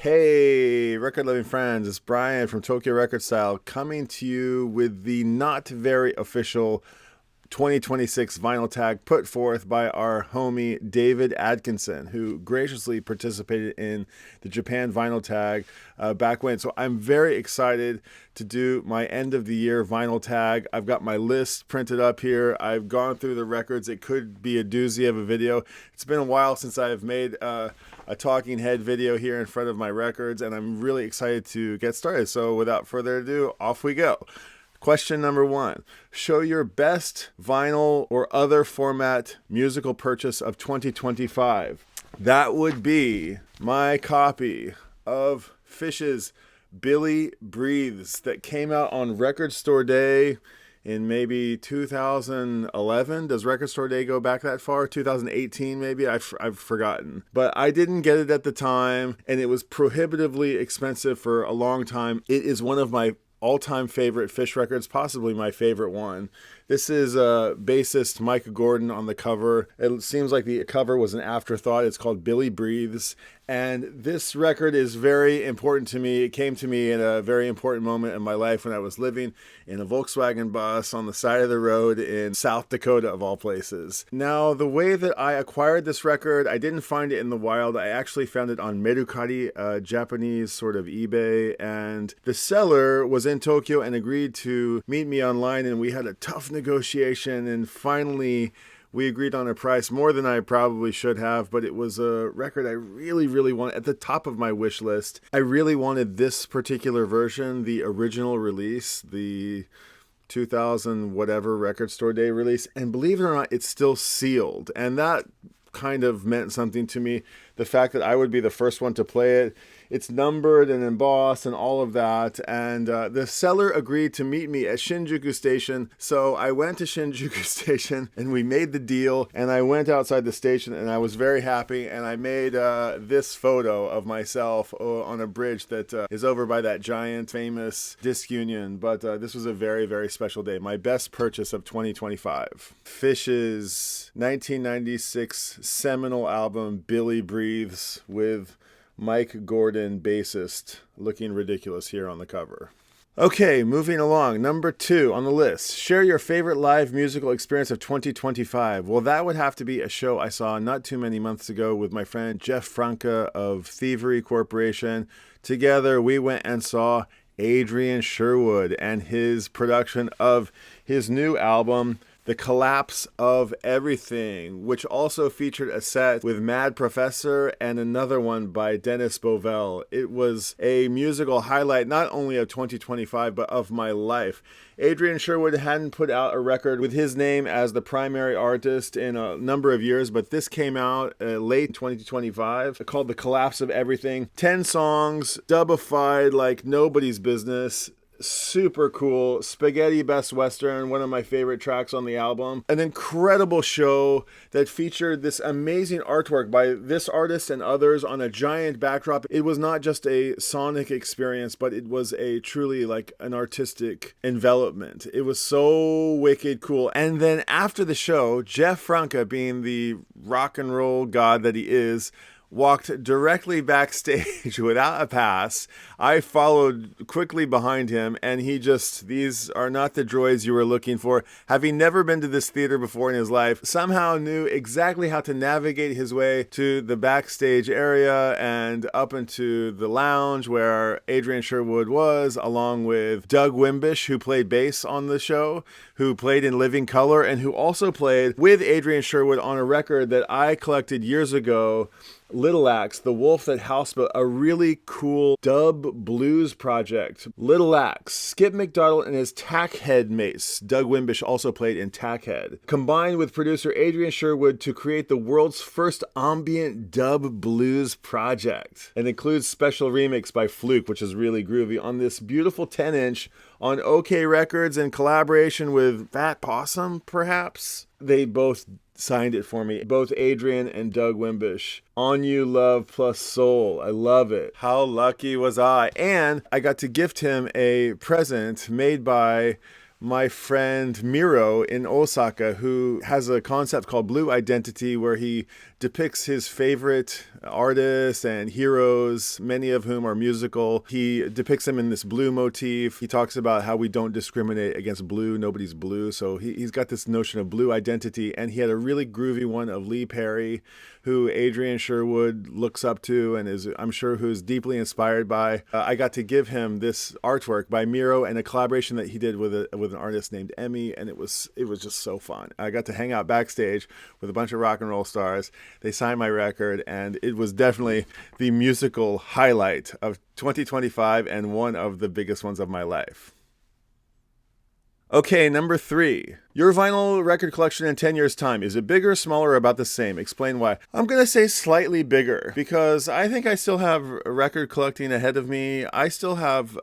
Hey, record loving friends, it's Brian from tokyorecordstyle coming to you with the not very official 2026 vinyl tag put forth by our homie David Atkinson, who graciously participated in the Japan vinyl tag back when. So I'm very excited to do my end of the year vinyl tag. I've got my list printed up here. I've gone through the records. It could be a doozy of a video. It's been a while since I've made a talking head video here in front of my records, and I'm really excited to get started. So without further ado, off we go. Question number 1. Show your best vinyl or other format musical purchase of 2025. That would be my copy of Phish's Billy Breathes that came out on Record Store Day in maybe 2011. Does Record Store Day go back that far? 2018 maybe? I've forgotten. But I didn't get it at the time, and it was prohibitively expensive for a long time. It is one of my all-time favorite Phish records, possibly my favorite one. This is bassist Mike Gordon on the cover. It seems like the cover was an afterthought. It's called Billy Breathes. And this record is very important to me. It came to me in a very important moment in my life when I was living in a Volkswagen bus on the side of the road in South Dakota, of all places. Now, the way that I acquired this record, I didn't find it in the wild. I actually found it on Mercari, a Japanese sort of eBay. And the seller was in Tokyo and agreed to meet me online. And we had a tough negotiation. And finally, we agreed on a price more than I probably should have, but it was a record I really wanted at the top of my wish list. I really wanted this particular version, the original release, the 2000 whatever Record Store Day release, and believe it or not, it's still sealed. And that kind of meant something to me. The fact that I would be the first one to play it. It's numbered and embossed and all of that. And the seller agreed to meet me at Shinjuku Station. So I went to Shinjuku Station and we made the deal. And I went outside the station and I was very happy. And I made this photo of myself on a bridge that is over by that giant famous disc union. But this was a very special day. My best purchase of 2025. Phish's 1996 seminal album, Billy Breathes, with Mike Gordon, bassist, looking ridiculous here on the cover. Okay, moving along. Number 2 on the list. Share your favorite live musical experience of 2025. Well, that would have to be a show I saw not too many months ago with my friend Jeff Franca of Thievery Corporation. Together, we went and saw Adrian Sherwood and his production of his new album, The Collapse of Everything, which also featured a set with Mad Professor and another one by Dennis Bovell. It was a musical highlight not only of 2025, but of my life. Adrian Sherwood hadn't put out a record with his name as the primary artist in a number of years, but this came out late 2025, called The Collapse of Everything. 10 songs, dubified like nobody's business. Super cool. Spaghetti Best Western, one of my favorite tracks on the album. An incredible show that featured this amazing artwork by this artist and others on a giant backdrop. It was not just a sonic experience, but it was a truly like an artistic envelopment. It was so wicked cool. And then after the show, Jeff Franca, being the rock and roll god that he is, walked directly backstage without a pass. I followed quickly behind him, and these are not the droids you were looking for. Having never been to this theater before in his life, somehow knew exactly how to navigate his way to the backstage area and up into the lounge where Adrian Sherwood was, along with Doug Wimbish, who played bass on the show, who played in Living Color, and who also played with Adrian Sherwood on a record that I collected years ago, Little Axe, The Wolf That Houseboat, a really cool dub blues project. Little Axe, Skip McDonald and his Tackhead mates, Doug Wimbish also played in Tackhead, combined with producer Adrian Sherwood to create the world's first ambient dub blues project. It includes special remix by Fluke, which is really groovy, on this beautiful 10-inch on OK Records in collaboration with Fat Possum, perhaps? They both signed it for me, both Adrian and Doug Wimbish. On You Love plus Soul. I love it. How lucky was I? And I got to gift him a present made by my friend Miro in Osaka, who has a concept called Blue Identity, where he depicts his favorite artists and heroes, many of whom are musical. He depicts them in this blue motif. He talks about how we don't discriminate against blue. Nobody's blue. So he's got this notion of blue identity. And he had a really groovy one of Lee Perry, who Adrian Sherwood looks up to and is, I'm sure, who's deeply inspired by. I got to give him this artwork by Miro and a collaboration that he did with an artist named Emmy, and it was just so fun. I got to hang out backstage with a bunch of rock and roll stars. They signed my record, and it was definitely the musical highlight of 2025 and one of the biggest ones of my life. Okay, number 3. Your vinyl record collection in 10 years' time. Is it bigger, smaller, or about the same? Explain why. I'm going to say slightly bigger because I think I still have record collecting ahead of me. I still have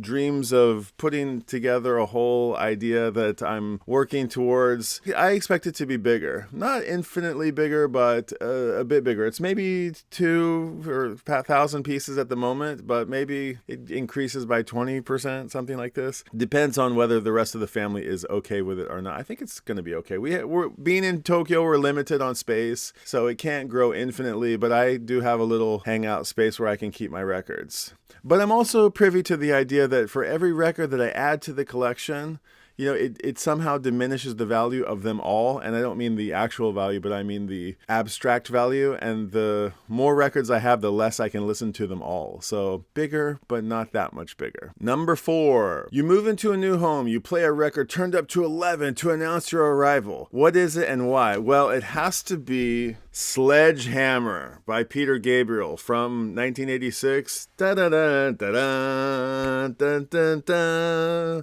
dreams of putting together a whole idea that I'm working towards. I expect it to be bigger. Not infinitely bigger, but a bit bigger. It's maybe 2 or 1,000 pieces at the moment, but maybe it increases by 20%, something like this. Depends on whether the rest of the family is okay with it or not. I think it's going to be okay. We're being in Tokyo, we're limited on space, so it can't grow infinitely, but I do have a little hangout space where I can keep my records. But I'm also privy to the idea that for every record that I add to the collection, you know, it somehow diminishes the value of them all. And I don't mean the actual value, but I mean the abstract value. And the more records I have, the less I can listen to them all. So bigger, but not that much bigger. Number 4, you move into a new home. You play a record turned up to 11 to announce your arrival. What is it and why? Well, it has to be Sledgehammer by Peter Gabriel from 1986. Da-da-da, da-da, da-da-da.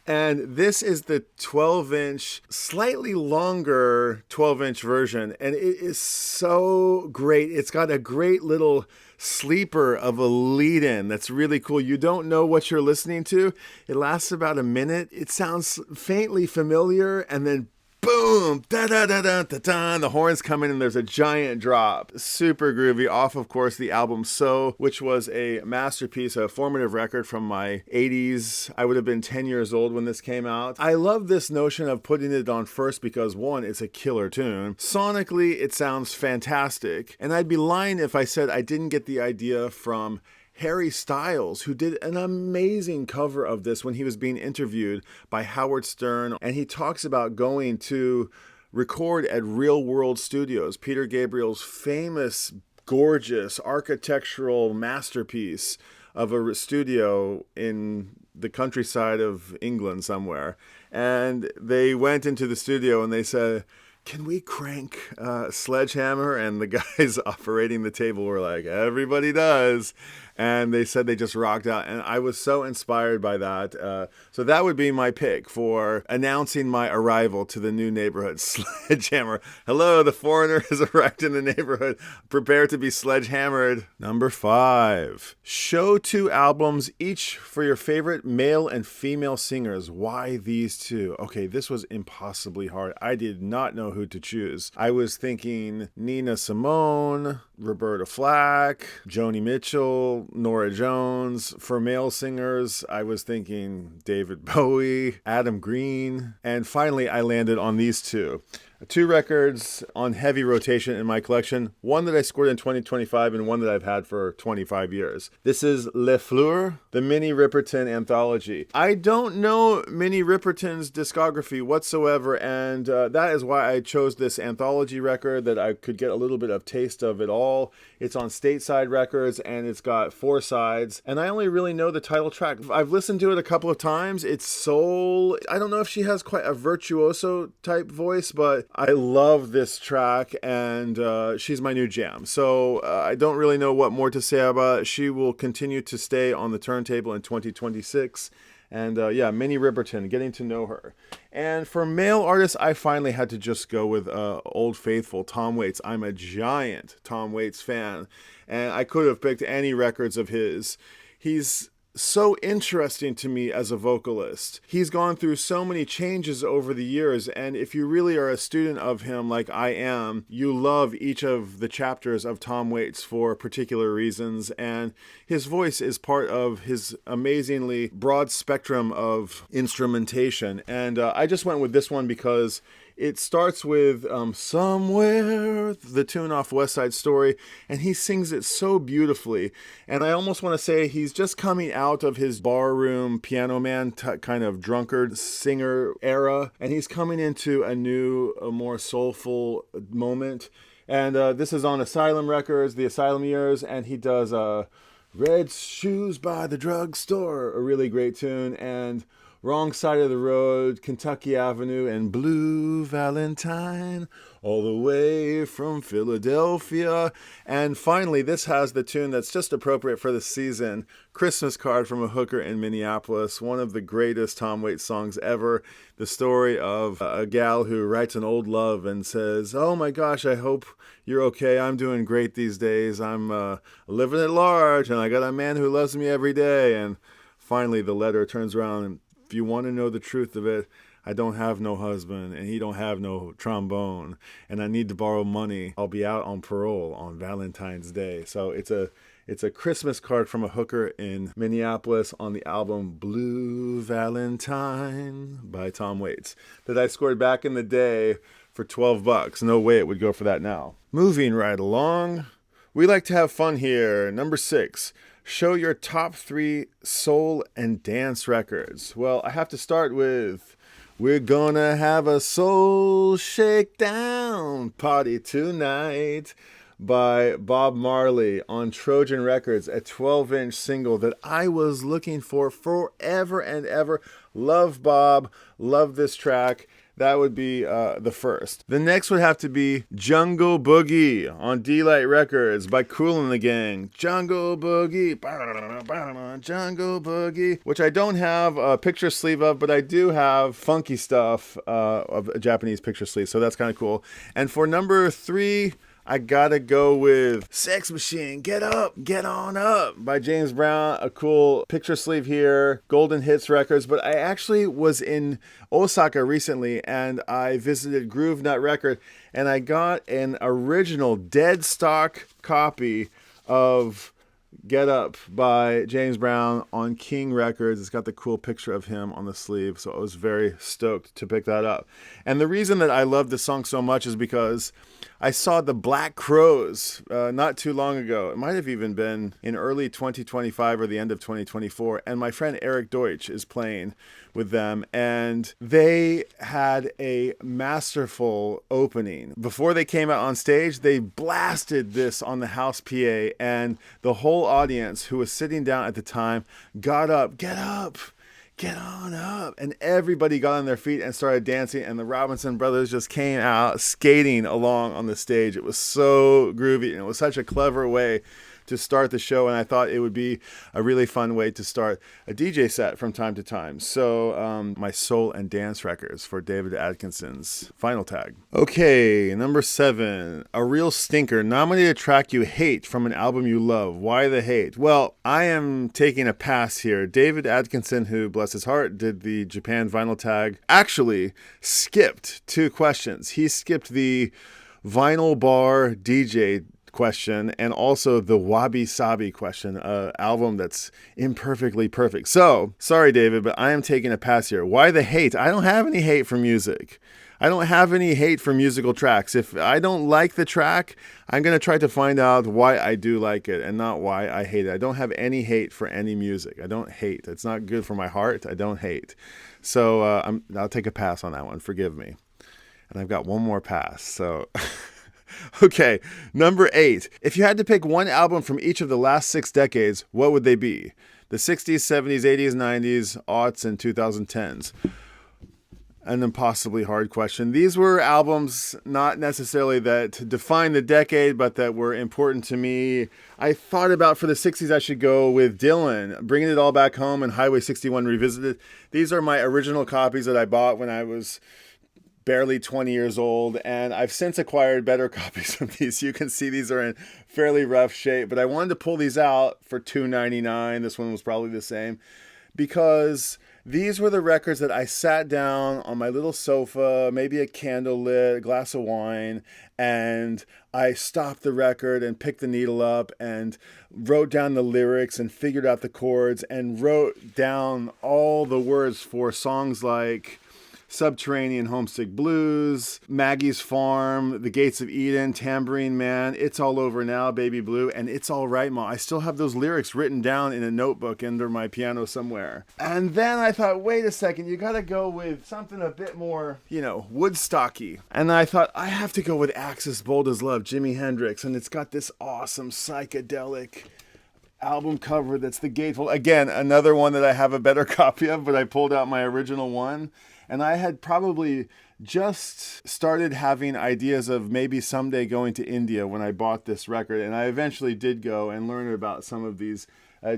And this is the 12-inch, slightly longer 12-inch version. And it is so great. It's got a great little sleeper of a lead-in that's really cool. You don't know what you're listening to. It lasts about a minute. It sounds faintly familiar, and then boom, da-da-da-da-da-da, the horns come in and there's a giant drop. Super groovy, off, of course, the album So, which was a masterpiece, a formative record from my 80s. I would have been 10 years old when this came out. I love this notion of putting it on first because, one, it's a killer tune. Sonically, it sounds fantastic. And I'd be lying if I said I didn't get the idea from Harry Styles, who did an amazing cover of this when he was being interviewed by Howard Stern. And he talks about going to record at Real World Studios, Peter Gabriel's famous, gorgeous architectural masterpiece of a studio in the countryside of England somewhere. And they went into the studio and they said, "Can we crank Sledgehammer?" And the guys operating the table were like, "Everybody does." And they said they just rocked out. And I was so inspired by that. So that would be my pick for announcing my arrival to the new neighborhood. Sledgehammer. Hello, the foreigner has arrived in the neighborhood. Prepare to be sledgehammered. Number 5. Show 2 albums, each for your favorite male and female singers. Why these 2? Okay, this was impossibly hard. I did not know who to choose. I was thinking Nina Simone, Roberta Flack, Joni Mitchell, Norah Jones. For male singers, I was thinking David Bowie, Adam Green, and finally I landed on these 2. 2 records on heavy rotation in my collection, one that I scored in 2025 and one that I've had for 25 years. This is Les Fleurs, the Minnie Riperton anthology. I don't know Minnie Riperton's discography whatsoever, and that is why I chose this anthology record, that I could get a little bit of taste of it all. It's on Stateside Records, and it's got 4 sides, and I only really know the title track. I've listened to it a couple of times. It's soul. I don't know if she has quite a virtuoso type voice, but I love this track, and she's my new jam. So I don't really know what more to say about it. She will continue to stay on the turntable in 2026. And yeah, Minnie Riperton, getting to know her. And for male artists, I finally had to just go with Old Faithful, Tom Waits. I'm a giant Tom Waits fan, and I could have picked any records of his. He's so interesting to me as a vocalist. He's gone through so many changes over the years, and if you really are a student of him like I am, you love each of the chapters of Tom Waits for particular reasons, and his voice is part of his amazingly broad spectrum of instrumentation. And I just went with this one because It starts with Somewhere, the tune off West Side Story, and he sings it so beautifully. And I almost want to say he's just coming out of his barroom piano man kind of drunkard singer era, and he's coming into a new, a more soulful moment. And this is on Asylum Records, the Asylum years, and he does Red Shoes by the Drugstore, a really great tune, and Wrong Side of the Road, Kentucky Avenue, and Blue Valentine, all the way from Philadelphia. And finally, this has the tune that's just appropriate for the season, Christmas Card from a Hooker in Minneapolis, one of the greatest Tom Waits songs ever. The story of a gal who writes an old love and says, oh my gosh, I hope you're okay. I'm doing great these days. I'm living at large, and I got a man who loves me every day. And finally, the letter turns around and, if you want to know the truth of it, I don't have no husband, and he don't have no trombone, and I need to borrow money. I'll be out on parole on Valentine's Day. So it's a Christmas card from a hooker in Minneapolis on the album Blue Valentine by Tom Waits that I scored back in the day for $12. No way it would go for that now. Moving right along, we like to have fun here. Number 6. Show your top 3 soul and dance records. Well, I have to start with We're Gonna Have a Soul Shakedown Party Tonight by Bob Marley on Trojan Records, a 12-inch single that I was looking for forever and ever. Love Bob, love this track. That would be the first. The next would have to be Jungle Boogie on D-Light Records by Kool and the Gang. Jungle Boogie, Jungle Boogie, which I don't have a picture sleeve of, but I do have funky stuff of a Japanese picture sleeve, so that's kind of cool. And for number 3, I gotta go with Sex Machine, Get Up, Get On Up by James Brown. A cool picture sleeve here, Golden Hits Records. But I actually was in Osaka recently and I visited Groove Nut Record and I got an original dead stock copy of Get Up by James Brown on King Records. It's got the cool picture of him on the sleeve, so I was very stoked to pick that up. And the reason that I love this song so much is because I saw the Black Crowes not too long ago. It might have even been in early 2025 or the end of 2024. And my friend Eric Deutsch is playing with them. And they had a masterful opening. Before they came out on stage, they blasted this on the house PA. And the whole audience who was sitting down at the time got up, get on up. And everybody got on their feet and started dancing. And the Robinson brothers just came out skating along on the stage. It was so groovy. And it was such a clever way to start the show. And I thought it would be a really fun way to start a DJ set from time to time. So my soul and dance records for David Atkinson's final tag. Okay, number 7, a real stinker. Nominate a track you hate from an album you love. Why the hate? Well, I am taking a pass here. David Atkinson, who, bless his heart, did the Japan vinyl tag, actually skipped 2 questions. He skipped the vinyl bar DJ question and also the Wabi Sabi question, album that's imperfectly perfect. So, sorry, David, but I am taking a pass here. Why the hate? I don't have any hate for music. I don't have any hate for musical tracks. If I don't like the track, I'm going to try to find out why I do like it and not why I hate it. I don't have any hate for any music. I don't hate. It's not good for my heart. I don't hate. So I'll take a pass on that one. Forgive me. And I've got one more pass. So... Okay, number 8. If you had to pick one album from each of the last 6 decades, what would they be? The 60s, 70s, 80s, 90s, aughts, and 2010s. An impossibly hard question. These were albums not necessarily that defined the decade, but that were important to me. I thought about for the 60s, I should go with Dylan, Bringing It All Back Home and Highway 61 Revisited. These are my original copies that I bought when I was barely 20 years old, and I've since acquired better copies of these. You can see these are in fairly rough shape, but I wanted to pull these out for $2.99. This one was probably the same, because these were the records that I sat down on my little sofa, maybe a candle lit, a glass of wine, and I stopped the record and picked the needle up and wrote down the lyrics and figured out the chords and wrote down all the words for songs like Subterranean Homesick Blues, Maggie's Farm, The Gates of Eden, Tambourine Man, It's All Over Now, Baby Blue, and It's All Right Ma. I still have those lyrics written down in a notebook under my piano somewhere. And then I thought, wait a second, you gotta go with something a bit more, Woodstocky. And I thought, I have to go with Axis Bold as Love, Jimi Hendrix, and it's got this awesome psychedelic album cover that's the gatefold. Again, another one that I have a better copy of, but I pulled out my original one. And I had probably just started having ideas of maybe someday going to India when I bought this record. And I eventually did go and learn about some of these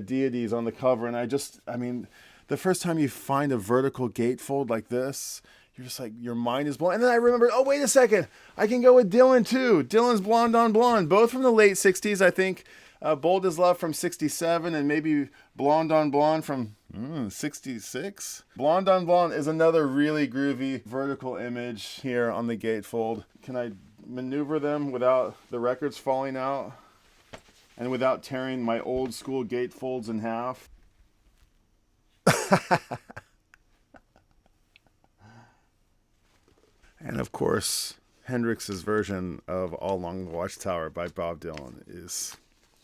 deities on the cover. And the first time you find a vertical gatefold like this, you're just like, your mind is blown. And then I remembered, oh, wait a second, I can go with Dylan too. Dylan's Blonde on Blonde, both from the late 60s, I think. Bold as Love from 67 and maybe Blonde on Blonde from 66. Blonde on Blonde is another really groovy vertical image here on the gatefold. Can I maneuver them without the records falling out and without tearing my old school gatefolds in half? And of course, Hendrix's version of All Along the Watchtower by Bob Dylan is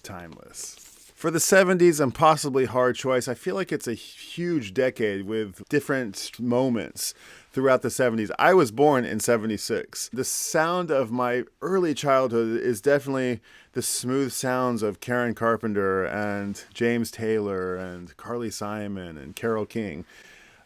timeless. For the 70s, and possibly hard choice, I feel like it's a huge decade with different moments throughout the 70s. I was born in 76. The sound of my early childhood is definitely the smooth sounds of Karen Carpenter and James Taylor and Carly Simon and Carole King.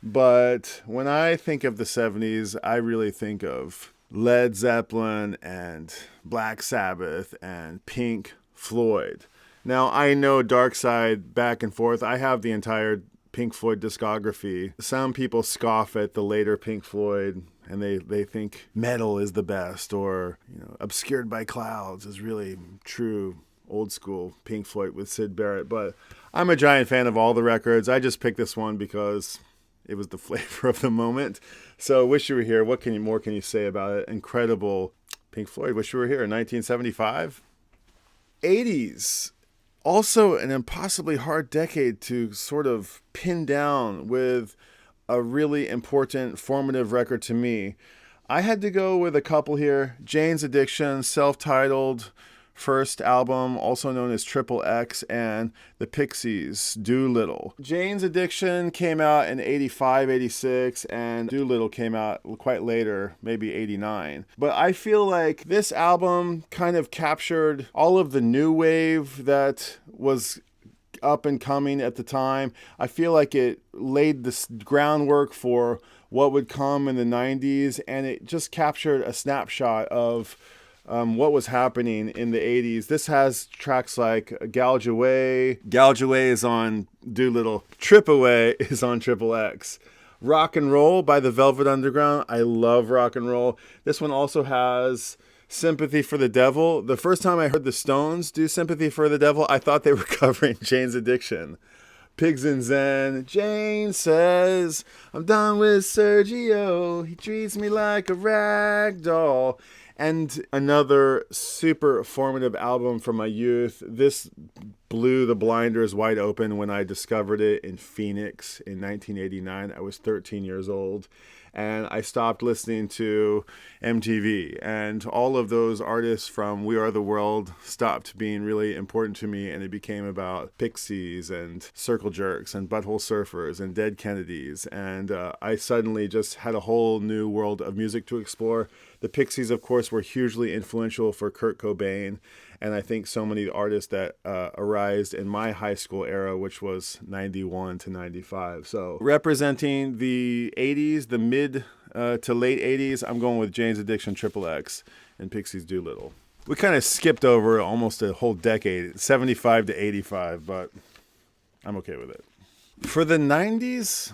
But when I think of the 70s, I really think of Led Zeppelin and Black Sabbath and Pink Floyd. Now, I know Dark Side back and forth. I have the entire Pink Floyd discography. Some people scoff at the later Pink Floyd, and they think metal is the best, or Obscured by Clouds is really true old school Pink Floyd with Syd Barrett. But I'm a giant fan of all the records. I just picked this one because it was the flavor of the moment. So Wish You Were Here. What more can you say about it? Incredible Pink Floyd. Wish You Were Here in 1975. 80s. Also an impossibly hard decade to sort of pin down with a really important, formative record to me. I had to go with a couple here. Jane's Addiction, self-titled first album, also known as Triple X, and the Pixies' Doolittle. Jane's Addiction came out in 85, 86, and Doolittle came out quite later, maybe 89. But I feel like this album kind of captured all of the new wave that was up and coming at the time. I feel like it laid the groundwork for what would come in the 90s, and it just captured a snapshot of what was happening in the 80s. This has tracks like Gouge Away. Gouge Away is on Doolittle. Trip Away is on Triple X. Rock and Roll by the Velvet Underground. I love rock and roll. This one also has Sympathy for the Devil. The first time I heard the Stones do Sympathy for the Devil, I thought they were covering Jane's Addiction. Pigs in Zen. Jane says, I'm done with Sergio. He treats me like a rag doll. And another super formative album from my youth. This blew the blinders wide open when I discovered it in Phoenix in 1989. I was 13 years old. And I stopped listening to MTV. And all of those artists from We Are the World stopped being really important to me. And it became about Pixies and Circle Jerks and Butthole Surfers and Dead Kennedys. And I suddenly just had a whole new world of music to explore. The Pixies, of course, were hugely influential for Kurt Cobain. And I think so many artists that arose in my high school era, which was 91 to 95. So representing the 80s, the mid to late 80s, I'm going with Jane's Addiction, Triple X, and Pixies' Doolittle. We kind of skipped over almost a whole decade, 75 to 85, but I'm okay with it. For the 90s,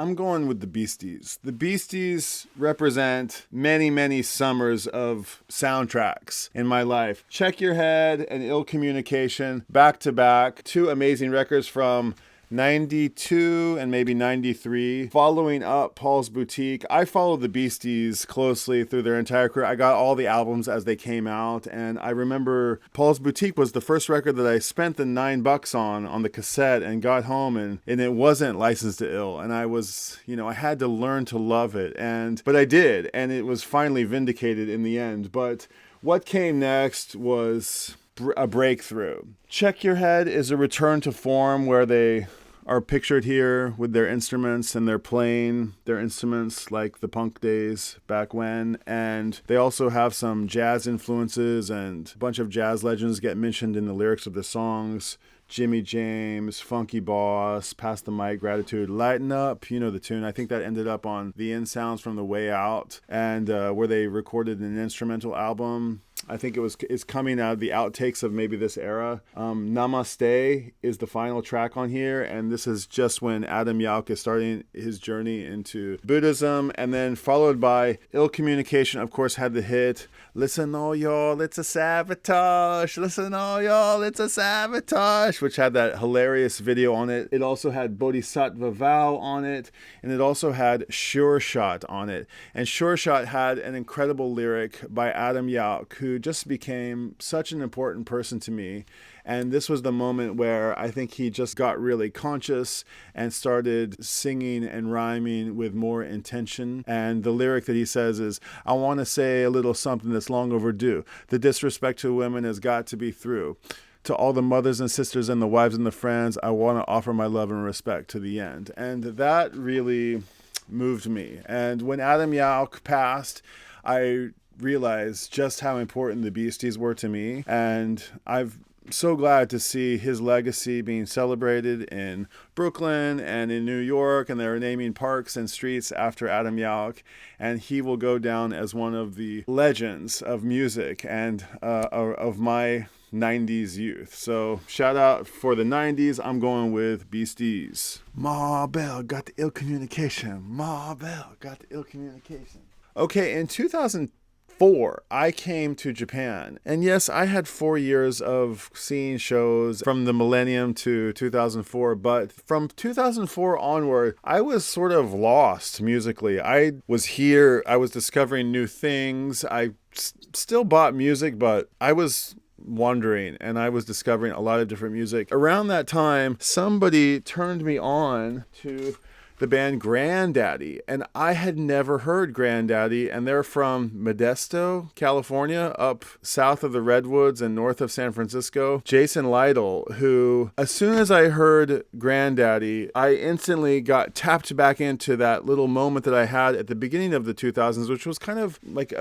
I'm going with the Beasties. The Beasties represent many, many summers of soundtracks in my life. Check Your Head and Ill Communication, back to back. Two amazing records from 92 and maybe 93. Following up Paul's Boutique, I followed the Beasties closely through their entire career. I got all the albums as they came out, and I remember Paul's Boutique was the first record that I spent the $9 on the cassette and got home, and it wasn't Licensed to Ill, and I was, I had to learn to love it, but I did, and it was finally vindicated in the end. But what came next was a breakthrough. Check Your Head is a return to form where they are pictured here with their instruments, and they're playing their instruments like the punk days back when. And they also have some jazz influences, and a bunch of jazz legends get mentioned in the lyrics of the songs. Jimmy James, Funky Boss, Pass the Mic, Gratitude, Lighten Up, you know the tune. I think that ended up on the In Sounds from the Way Out, and where they recorded an instrumental album. I think it's coming out of the outtakes of maybe this era. Namaste is the final track on here, and this is just when Adam Yauch is starting his journey into Buddhism, and then followed by Ill Communication, of course, had the hit, Listen all y'all, it's a sabotage, listen all y'all, it's a sabotage, which had that hilarious video on it. It also had Bodhisattva Vow on it, and it also had Sure Shot on it. And Sure Shot had an incredible lyric by Adam Yauch, who just became such an important person to me. And this was the moment where I think he just got really conscious and started singing and rhyming with more intention. And the lyric that he says is, I want to say a little something that's long overdue. The disrespect to women has got to be through. To all the mothers and sisters and the wives and the friends, I want to offer my love and respect to the end. And that really moved me. And when Adam Yauch passed, I realized just how important the Beasties were to me. And I'm so glad to see his legacy being celebrated in Brooklyn and in New York, and they're naming parks and streets after Adam Yauch, and he will go down as one of the legends of music and of my 90s youth. So shout out for the 90s. I'm going with Beasties. Ma Bell got the ill communication. Ma Bell got the ill communication. Okay, in 2004, I came to Japan. And yes, I had 4 years of seeing shows from the millennium to 2004. But from 2004 onward, I was sort of lost musically. I was here. I was discovering new things. I still bought music, but I was wandering, and I was discovering a lot of different music. Around that time, somebody turned me on to the band Grandaddy, and I had never heard Grandaddy, and they're from Modesto, California, up south of the Redwoods and north of San Francisco. Jason Lytle, who, as soon as I heard Grandaddy, I instantly got tapped back into that little moment that I had at the beginning of the 2000s, which was kind of like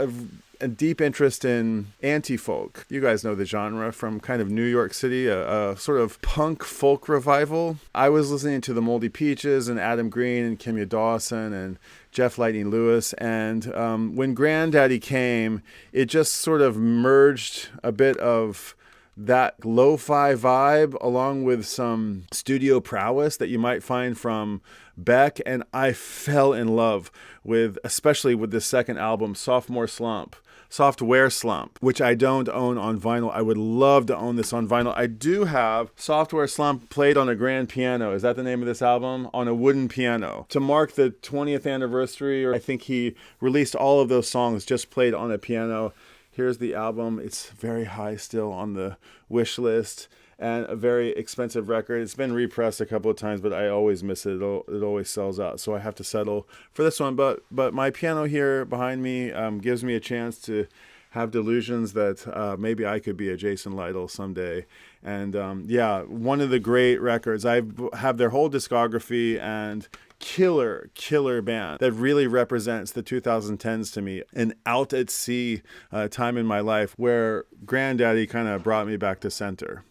a deep interest in anti-folk. You guys know the genre from kind of New York City, a sort of punk folk revival. I was listening to the Moldy Peaches and Adam Green and Kimya Dawson and Jeff Lightning Lewis. And when Grandaddy came, it just sort of merged a bit of that lo-fi vibe along with some studio prowess that you might find from Beck, and I fell in love with, especially with this second album, Software Slump, which I don't own on vinyl. I would love to own this on vinyl. I do have Software Slump played on a grand piano. Is that the name of this album? On a wooden piano. To mark the 20th anniversary, or I think he released all of those songs just played on a piano. Here's the album. It's very high still on the wish list, and a very expensive record. It's been repressed a couple of times, but I always miss it. It always sells out, so I have to settle for this one. But my piano here behind me gives me a chance to have delusions that maybe I could be a Jason Lytle someday. And one of the great records. I have their whole discography, and killer band that really represents the 2010s to me. An out at sea time in my life where Grandaddy kind of brought me back to center.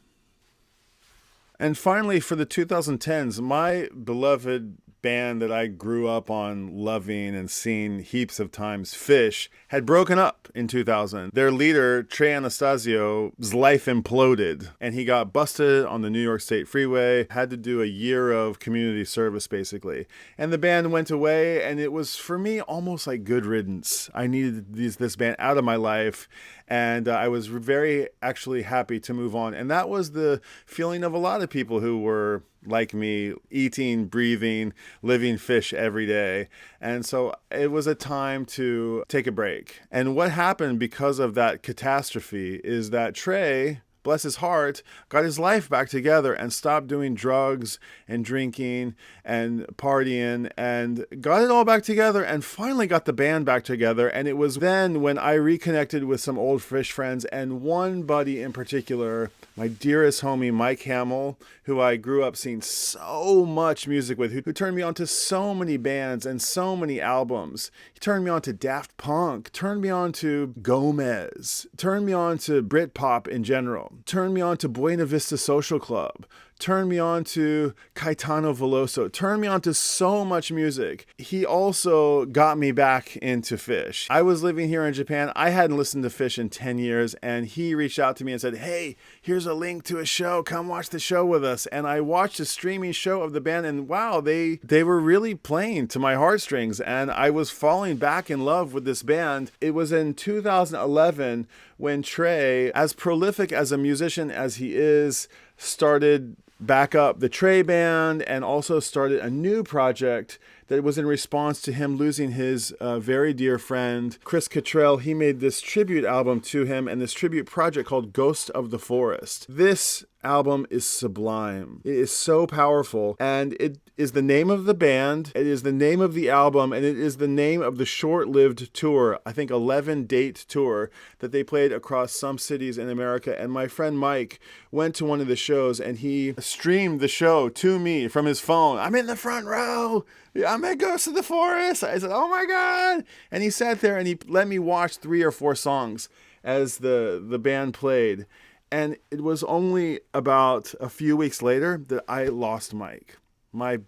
And finally, for the 2010s, my beloved band that I grew up on loving and seeing heaps of times, Fish, had broken up in 2000. Their leader, Trey Anastasio's life imploded, and he got busted on the New York State freeway, had to do a year of community service, basically. And the band went away, and it was, for me, almost like good riddance. I needed this band out of my life, And I was very actually happy to move on. And that was the feeling of a lot of people who were like me, eating, breathing, living fish every day. And so it was a time to take a break. And what happened because of that catastrophe is that Trey, bless his heart, got his life back together and stopped doing drugs and drinking and partying and got it all back together and finally got the band back together. And it was then when I reconnected with some old Fish friends, and one buddy in particular, my dearest homie, Mike Hamill, who I grew up seeing so much music with, who turned me on to so many bands and so many albums. He turned me on to Daft Punk, turned me on to Gomez, turned me on to Britpop in general, turned me on to Buena Vista Social Club, turned me on to Caetano Veloso, turned me on to so much music. He also got me back into Fish. I was living here in Japan. I hadn't listened to Fish in 10 years, and he reached out to me and said, hey, here's a link to a show. Come watch the show with us. And I watched a streaming show of the band, and wow, they were really playing to my heartstrings, and I was falling back in love with this band. It was in 2011 when Trey, as prolific as a musician as he is, started back up the Trey Band and also started a new project that was in response to him losing his very dear friend, Chris Cottrell. He made this tribute album to him and this tribute project called Ghost of the Forest. This album is sublime. It is so powerful, and it is the name of the band, it is the name of the album, and it is the name of the short-lived tour, I think 11-date tour, that they played across some cities in America. And my friend Mike went to one of the shows, and he streamed the show to me from his phone. I'm in the front row. I'm at Ghost of the Forest. I said, oh my God. And he sat there and he let me watch 3 or 4 songs as the band played. And it was only about a few weeks later that I lost Mike. My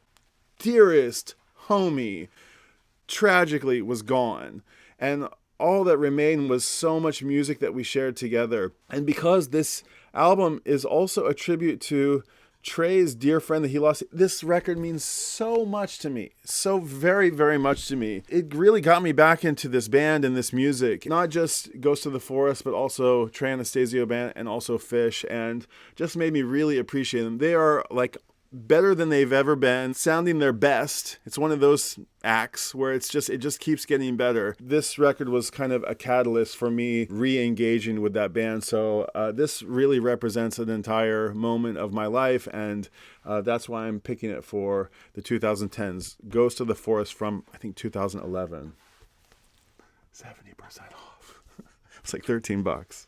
dearest homie tragically was gone. And all that remained was so much music that we shared together. And because this album is also a tribute to Trey's dear friend that he lost, this record means so much to me. So very, very much to me. It really got me back into this band and this music. Not just Ghost of the Forest, but also Trey Anastasio Band and also Fish. And just made me really appreciate them. They are like better than they've ever been, sounding their best. It's one of those acts where it just keeps getting better. This record was kind of a catalyst for me re-engaging with that band. So this really represents an entire moment of my life, and that's why I'm picking it for the 2010s. Ghost of the Forest from, I think, 2011. 70% off. It's like $13.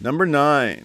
Number nine.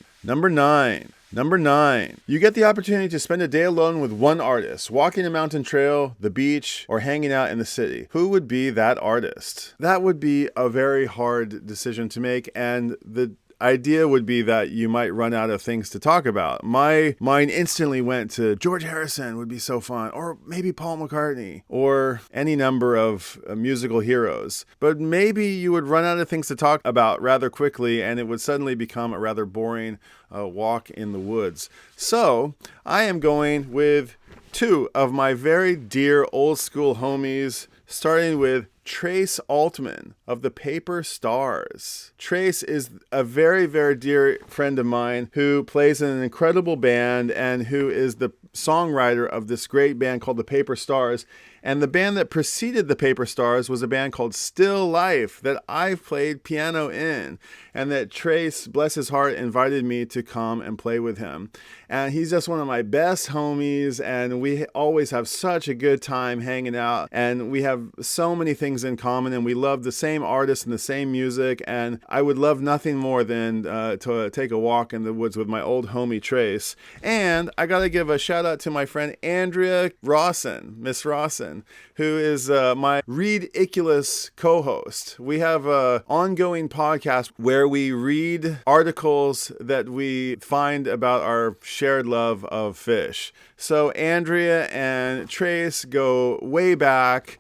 You get the opportunity to spend a day alone with one artist, walking a mountain trail, the beach, or hanging out in the city. Who would be that artist? That would be a very hard decision to make, and the idea would be that you might run out of things to talk about. My mind instantly went to George Harrison would be so fun, or maybe Paul McCartney, or any number of musical heroes. But maybe you would run out of things to talk about rather quickly, and it would suddenly become a rather boring walk in the woods. So I am going with 2 of my very dear old school homies, starting with Trace Altman of the Paper Stars. Trace is a very, very dear friend of mine who plays in an incredible band and who is the songwriter of this great band called the Paper Stars. And the band that preceded the Paper Stars was a band called Still Life that I've played piano in, and that Trace, bless his heart, invited me to come and play with him. And he's just one of my best homies, and we always have such a good time hanging out, and we have so many things in common, and we love the same artists and the same music, and I would love nothing more than to take a walk in the woods with my old homie Trace. And I gotta give a shout out to my friend Andrea Rawson, Miss Rawson, who is my Read-iculous co-host. We have an ongoing podcast where we read articles that we find about our shared love of fish. So Andrea and Trace go way back.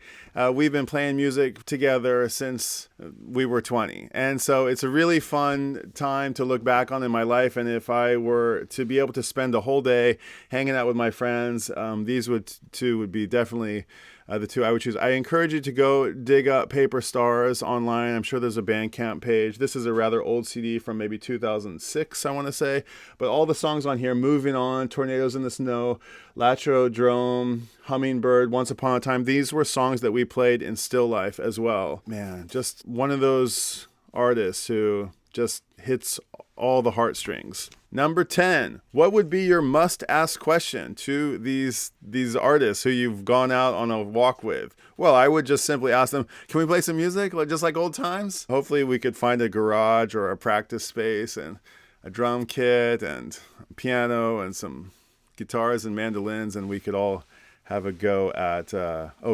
We've been playing music together since we were 20. And so it's a really fun time to look back on in my life. And if I were to be able to spend a whole day hanging out with my friends, these two would be definitely the two I would choose. I encourage you to go dig up Paper Stars online. I'm sure there's a Bandcamp page. This is a rather old CD from maybe 2006, I want to say. But all the songs on here, Moving On, Tornadoes in the Snow, Latrodrome, Hummingbird, Once Upon a Time, these were songs that we played in Still Life as well. Man, just one of those artists who just hits all the heartstrings. Number 10, what would be your must-ask question to these artists who you've gone out on a walk with? Well, I would just simply ask them, can we play some music, just like old times? Hopefully we could find a garage or a practice space and a drum kit and a piano and some guitars and mandolins, and we could all have a go at,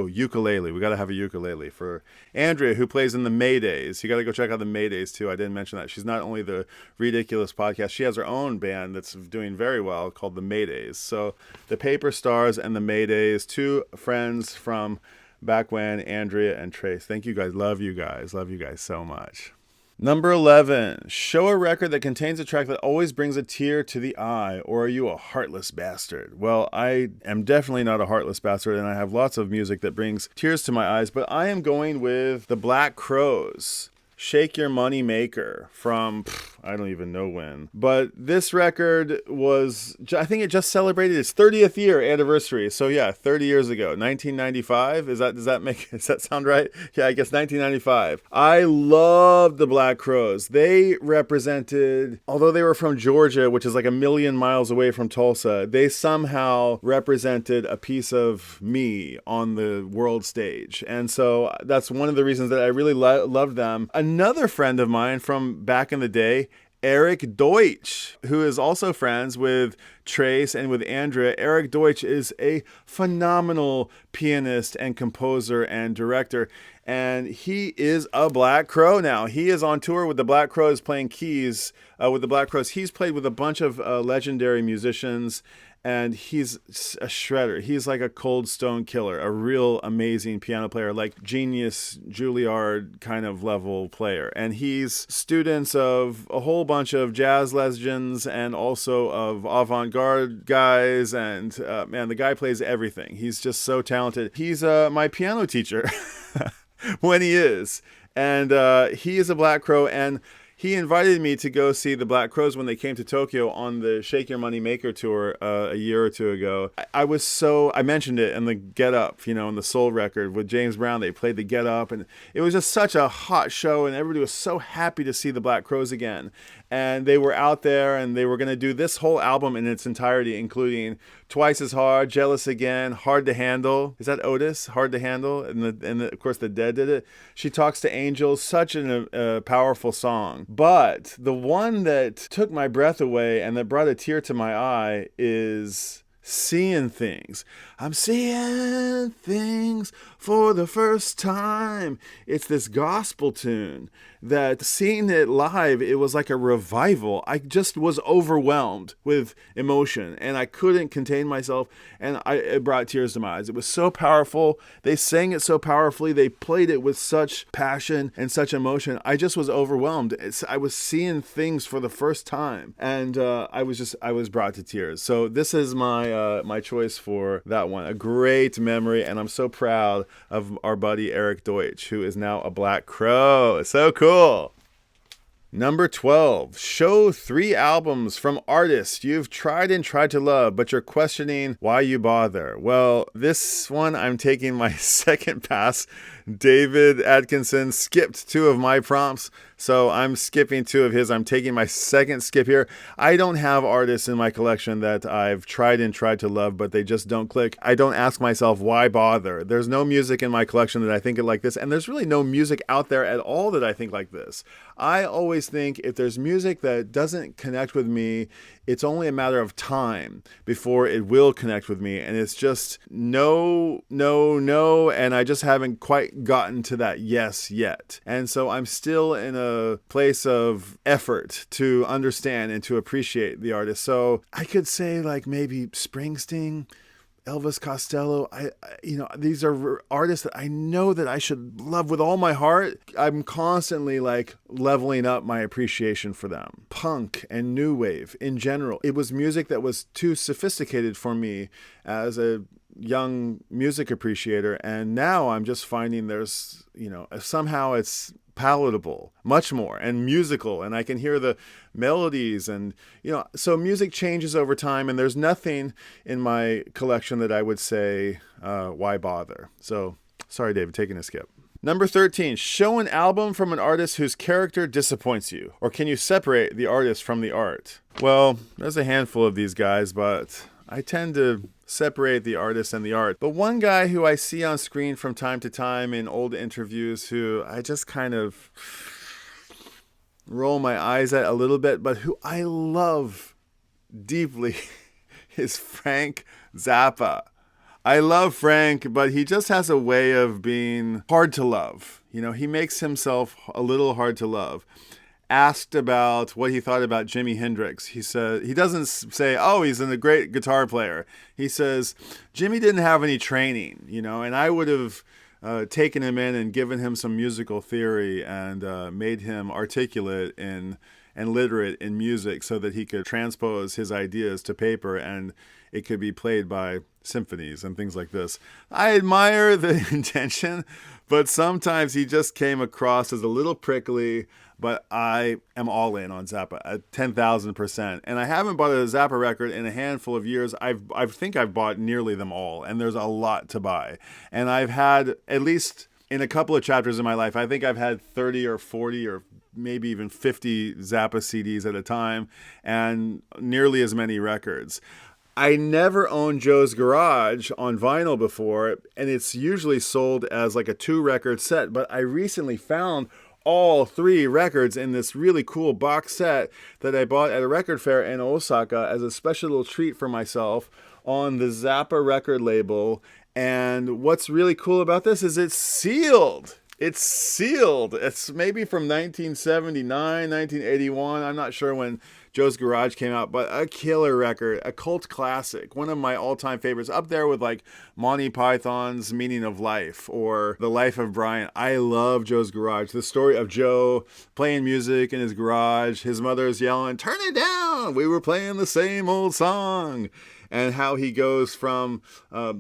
ukulele. We got to have a ukulele for Andrea, who plays in the Maydays. You got to go check out the Maydays, too. I didn't mention that. She's not only the Ridiculous podcast, she has her own band that's doing very well called the Maydays. So the Paper Stars and the Maydays, two friends from back when, Andrea and Trace. Thank you guys. Love you guys. Love you guys so much. Number 11, show a record that contains a track that always brings a tear to the eye, or are you a heartless bastard? Well, I am definitely not a heartless bastard, and I have lots of music that brings tears to my eyes, but I am going with the Black Crowes. Shake Your Money Maker from, I don't even know when. But this record was, I think it just celebrated its 30th year anniversary. So yeah, 30 years ago, 1995. Does that sound right? Yeah, I guess 1995. I love the Black Crowes. They represented, although they were from Georgia, which is like a million miles away from Tulsa, they somehow represented a piece of me on the world stage. And so that's one of the reasons that I really loved them. Another friend of mine from back in the day, Eric Deutsch, who is also friends with Trace and with Andrea. Eric Deutsch is a phenomenal pianist and composer and director, and he is a Black Crow now. He is on tour with the Black Crowes playing keys with the Black Crowes. He's played with a bunch of legendary musicians, and he's a shredder. He's like a Cold Stone Killer, a real amazing piano player, like genius Juilliard kind of level player. And he's students of a whole bunch of jazz legends and also of avant-garde guys. And man, the guy plays everything. He's just so talented. He's my piano teacher when he is. And he is a Black Crow, and he invited me to go see the Black Crowes when they came to Tokyo on the Shake Your Money Maker tour a year or two ago. I mentioned it in the Get Up, in the Soul record with James Brown. They played the Get Up, and it was just such a hot show, and everybody was so happy to see the Black Crowes again. And they were out there, and they were going to do this whole album in its entirety, including Twice as Hard, Jealous Again, Hard to Handle. Is that Otis? Hard to Handle? And of course, the Dead did it. She Talks to Angels, such a powerful song. But the one that took my breath away and that brought a tear to my eye is Seeing Things. I'm seeing things for the first time. It's this gospel tune that, seeing it live, it was like a revival. I just was overwhelmed with emotion, and I couldn't contain myself, and it brought tears to my eyes. It was so powerful. They sang it so powerfully. They played it with such passion and such emotion. I just was overwhelmed. I was seeing things for the first time, and I was brought to tears. So this is my choice for that one. A great memory, and I'm so proud of our buddy Eric Deutsch, who is now a Black Crow. So cool. Number 12, show 3 albums from artists you've tried to love, but you're questioning why you bother. Well, this one I'm taking my second pass. David Atkinson skipped 2 of my prompts, so I'm skipping 2 of his. I'm taking my second skip here. I don't have artists in my collection that I've tried to love, but they just don't click. I don't ask myself, why bother? There's no music in my collection that I think like this, and there's really no music out there at all that I think like this. I always think if there's music that doesn't connect with me, it's only a matter of time before it will connect with me. And it's just no. And I just haven't quite gotten to that yes yet. And so I'm still in a place of effort to understand and to appreciate the artist. So I could say like maybe Springsteen, Elvis Costello. These are artists that I know that I should love with all my heart. I'm constantly like leveling up my appreciation for them. Punk and new wave in general. It was music that was too sophisticated for me as a young music appreciator, and now I'm just finding there's, somehow it's palatable, much more, and musical, and I can hear the melodies, and, so music changes over time, and there's nothing in my collection that I would say, why bother? So, sorry, David, taking a skip. Number 13, show an album from an artist whose character disappoints you, or can you separate the artist from the art? Well, there's a handful of these guys, but I tend to separate the artist and the art. But one guy who I see on screen from time to time in old interviews who I just kind of roll my eyes at a little bit, but who I love deeply is Frank Zappa. I love Frank, but he just has a way of being hard to love. He makes himself a little hard to love. Asked about what he thought about Jimi Hendrix, he said, he doesn't say, oh, he's a great guitar player. He says, Jimmy didn't have any training, and I would have taken him in and given him some musical theory and made him articulate and literate in music so that he could transpose his ideas to paper and it could be played by symphonies and things like this. I admire the intention, but sometimes he just came across as a little prickly, but I am all in on Zappa at 10,000%. And I haven't bought a Zappa record in a handful of years. I think I've bought nearly them all, and there's a lot to buy. And I've had, at least in a couple of chapters in my life, I think I've had 30 or 40 or maybe even 50 Zappa CDs at a time, and nearly as many records. I never owned Joe's Garage on vinyl before, and it's usually sold as like a 2-record set, but I recently found all 3 records in this really cool box set that I bought at a record fair in Osaka as a special little treat for myself on the Zappa record label. And what's really cool about this is it's sealed. It's sealed. It's maybe from 1979, 1981. I'm not sure when Joe's Garage came out, but a killer record, a cult classic, one of my all-time favorites, up there with like Monty Python's Meaning of Life or The Life of Brian. I love Joe's Garage. The story of Joe playing music in his garage, his mother's yelling, "Turn it down! We were playing the same old song." And how he goes from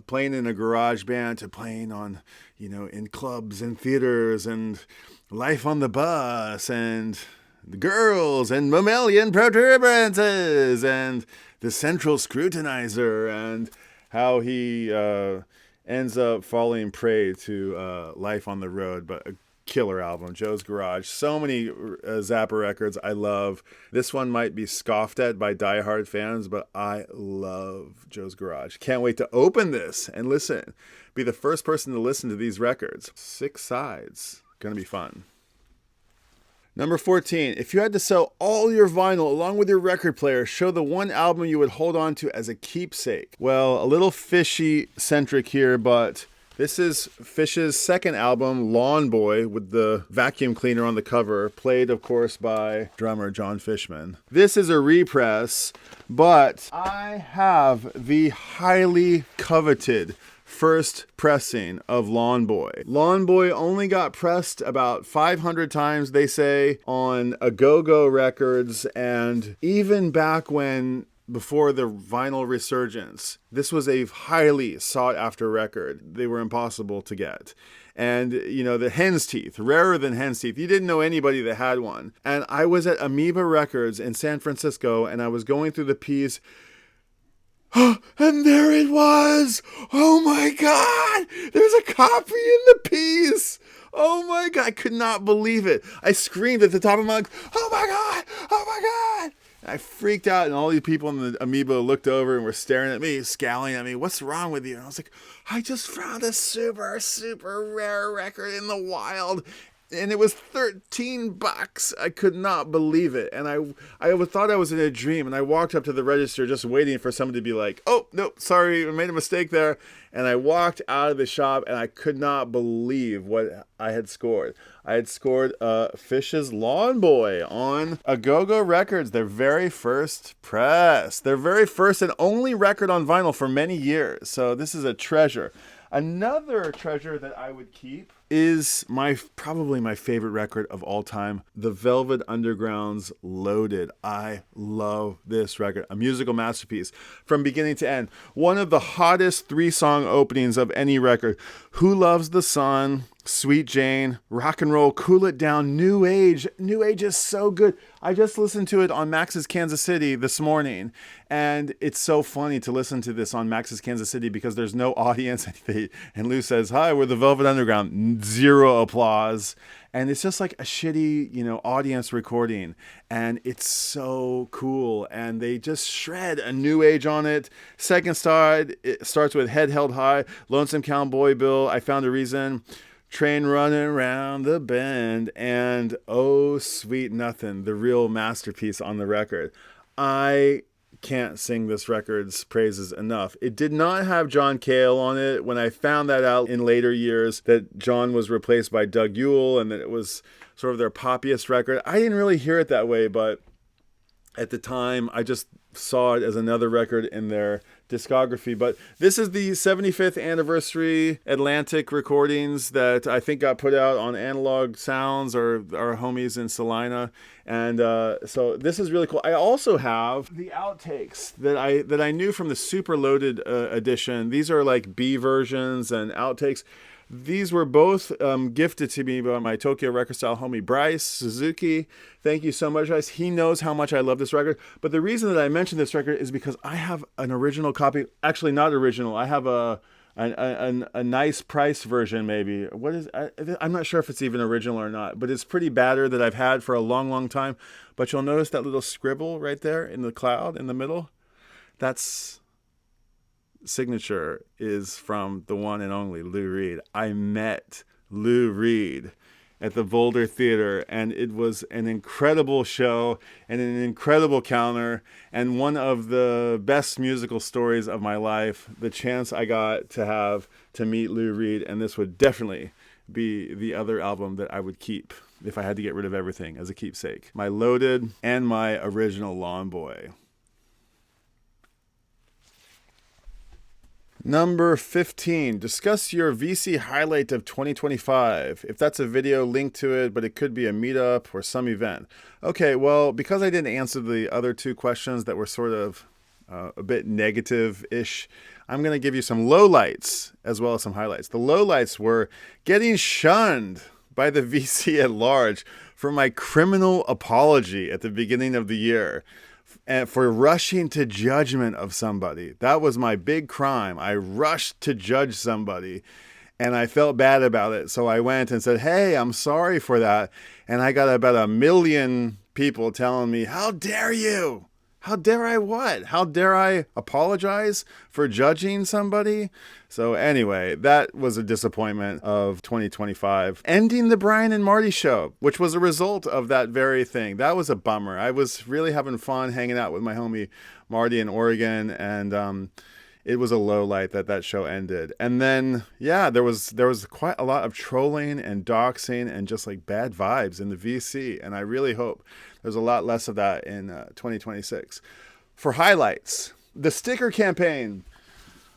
playing in a garage band to playing on, in clubs and theaters and Life on the Bus and The Girls and Mammalian Protuberances and The Central Scrutinizer, and how he ends up falling prey to life on the road. But a killer album, Joe's Garage. So many Zappa records I love. This one might be scoffed at by diehard fans, but I love Joe's Garage. Can't wait to open this and listen. Be the first person to listen to these records. 6 sides. Gonna be fun. Number 14, if you had to sell all your vinyl along with your record player, show the one album you would hold on to as a keepsake. Well, a little Fishy-centric here, but this is Fish's second album, Lawn Boy, with the vacuum cleaner on the cover, played, of course, by drummer John Fishman. This is a repress, but I have the highly coveted first pressing of Lawn Boy. Lawn Boy only got pressed about 500 times, they say, on Go-Go Records, and even back when, before the vinyl resurgence, this was a highly sought-after record. They were impossible to get. And, the hen's teeth, rarer than hen's teeth. You didn't know anybody that had one. And I was at Amoeba Records in San Francisco, and I was going through the P's, and there it was! Oh my God! There's a copy in the piece! Oh my God! I could not believe it. I screamed at the top of my lungs, "Oh my God! Oh my God!" I freaked out, and all these people in the Amoeba looked over and were staring at me, scowling at me. "What's wrong with you?" And I was like, "I just found a super, super rare record in the wild." And it was $13. I could not believe it. And I thought I was in a dream. And I walked up to the register just waiting for someone to be like, "Oh, no, sorry, I made a mistake there." And I walked out of the shop, and I could not believe what I had scored. I had scored Fish's Lawn Boy on Go-Go Records, their very first press. Their very first and only record on vinyl for many years. So this is a treasure. Another treasure that I would keep is probably my favorite record of all time, The Velvet Underground's Loaded. I love this record. A musical masterpiece from beginning to end. One of the hottest 3-song openings of any record. Who Loves the Sun, Sweet Jane, Rock and Roll, Cool It Down, New Age. New Age is so good. I just listened to it on Max's Kansas City this morning, and it's so funny to listen to this on Max's Kansas City because there's no audience, and Lou says, "Hi, we're the Velvet Underground." 0 applause, and it's just like a shitty, audience recording, and it's so cool, and they just shred a new age on it. Second side, it starts with Head Held High, Lonesome Cowboy Bill, I Found a Reason, Train Running Around the Bend, and Oh Sweet Nothing, the real masterpiece on the record. I can't sing this record's praises enough. It did not have John Cale on it. When I found that out in later years, that John was replaced by Doug Yule and that it was sort of their poppiest record, I didn't really hear it that way, but at the time, I just saw it as another record in their discography. But this is the 75th anniversary Atlantic recordings that I think got put out on Analog Sounds or our homies in Salina. And so this is really cool. I also have the outtakes that I knew from the Super Loaded edition. These are like B versions and outtakes. These were both gifted to me by my Tokyo Record Style homie, Bryce Suzuki. Thank you so much, guys. He knows how much I love this record. But the reason that I mentioned this record is because I have an original copy. Actually, not original. I have a nice price version, maybe. I'm not sure if it's even original or not, but it's pretty battered that I've had for a long, long time. But you'll notice that little scribble right there in the cloud in the middle. That's signature is from the one and only Lou Reed. I met Lou Reed at the Boulder Theater, and it was an incredible show and an incredible counter and one of the best musical stories of my life. The chance I got to have to meet Lou Reed, and this would definitely be the other album that I would keep if I had to get rid of everything as a keepsake. My Loaded and my original Lawn Boy. Number 15, discuss your VC highlight of 2025. If that's a video, link to it, but it could be a meetup or some event. Okay, well, because I didn't answer the other 2 questions that were sort of a bit negative-ish, I'm going to give you some lowlights as well as some highlights. The lowlights were getting shunned by the VC at large for my criminal apology at the beginning of the year. And for rushing to judgment of somebody. That was my big crime. I rushed to judge somebody and I felt bad about it. So I went and said, "Hey, I'm sorry for that." And I got about 1 million people telling me, "How dare you? How dare I what? How dare I apologize for judging somebody?" So anyway, that was a disappointment of 2025. Ending the Brian and Marty show, which was a result of that very thing. That was a bummer. I was really having fun hanging out with my homie Marty in Oregon, and it was a low light that show ended. And then, yeah, there was quite a lot of trolling and doxing and just like bad vibes in the VC. And I really hope there's a lot less of that in 2026. For highlights, the sticker campaign.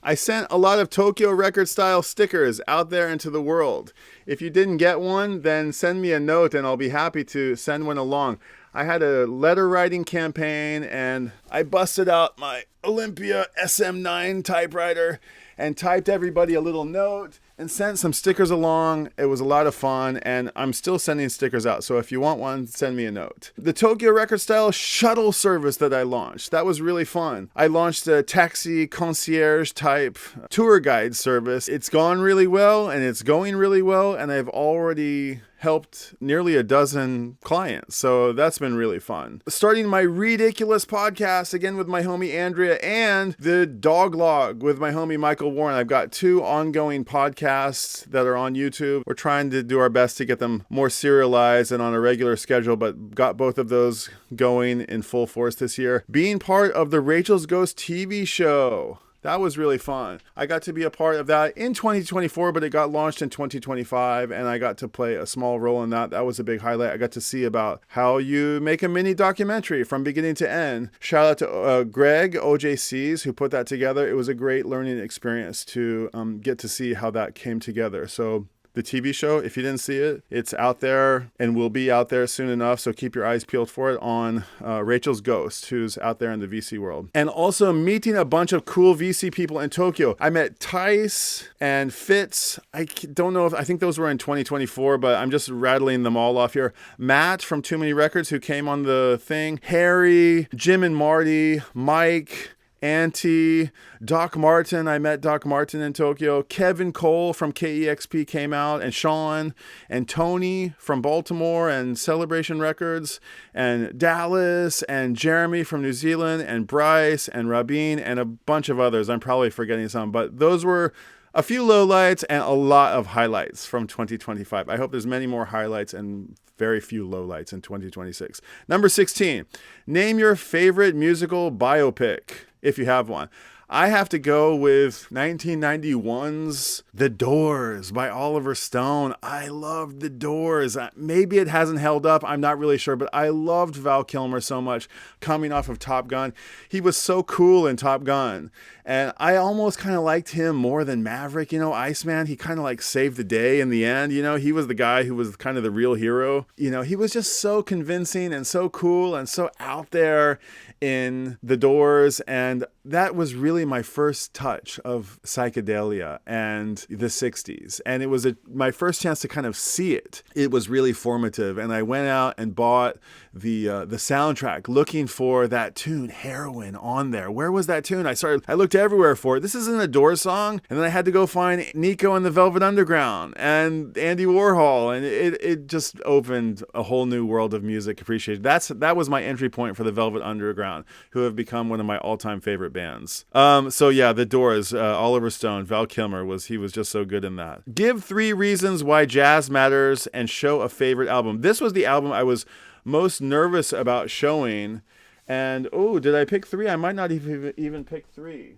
I sent a lot of Tokyo Record Style stickers out there into the world. If you didn't get one, then send me a note and I'll be happy to send one along. I had a letter writing campaign and I busted out my Olympia SM9 typewriter and typed everybody a little note and sent some stickers along. It was a lot of fun, and I'm still sending stickers out. So if you want one, send me a note. The Tokyo Record Style shuttle service that I launched, that was really fun. I launched a taxi concierge type tour guide service. It's gone really well, and it's going really well, and I've already helped nearly a dozen clients. So that's been really fun. Starting my ridiculous podcast again with my homie Andrea and the dog log with my homie Michael Warren. I've got 2 ongoing podcasts that are on YouTube. We're trying to do our best to get them more serialized and on a regular schedule, but got both of those going in full force this year. Being part of the Rachel's Ghost TV show. That was really fun. I got to be a part of that in 2024, but it got launched in 2025, and I got to play a small role in that. That was a big highlight. I got to see about how you make a mini documentary from beginning to end. Shout out to Greg, OJCs, who put that together. It was a great learning experience to get to see how that came together. So the TV show. If you didn't see it, it's out there and will be out there soon enough. So keep your eyes peeled for it on Rachel's Ghost, who's out there in the VC world. And also meeting a bunch of cool VC people in Tokyo. I met Tice and Fitz. I don't know if, I think those were in 2024, but I'm just rattling them all off here. Matt from Too Many Records, who came on the thing. Harry, Jim and Marty, Mike, Auntie, Doc Martin. I met Doc Martin in Tokyo. Kevin Cole from KEXP came out, and Sean and Tony from Baltimore and Celebration Records, and Dallas and Jeremy from New Zealand, and Bryce and Rabin and a bunch of others. I'm probably forgetting some, but those were a few lowlights and a lot of highlights from 2025. I hope there's many more highlights and very few lowlights in 2026. Number 16, name your favorite musical biopic, if you have one. I have to go with 1991's The Doors by Oliver Stone. I loved The Doors. Maybe it hasn't held up. I'm not really sure, but I loved Val Kilmer so much coming off of Top Gun. He was so cool in Top Gun. And I almost kind of liked him more than Maverick. You know, Iceman, he kind of like saved the day in the end. You know, he was the guy who was kind of the real hero. You know, he was just so convincing and so cool and so out there in The Doors. And that was really my first touch of psychedelia and the 60s. And it was my first chance to kind of see it. It was really formative. And I went out and bought the soundtrack looking for that tune, Heroin, on there. Where was that tune? I looked everywhere for it. This isn't a Doors song. And then I had to go find Nico and the Velvet Underground and Andy Warhol. And it just opened a whole new world of music appreciation. That was my entry point for the Velvet Underground, who have become one of my all-time favorite bands. So yeah, The Doors, Oliver Stone, Val Kilmer, he was just so good in that. Give 3 reasons why jazz matters and show a favorite album. This was the album I was most nervous about showing. And, did I pick 3? I might not even pick 3.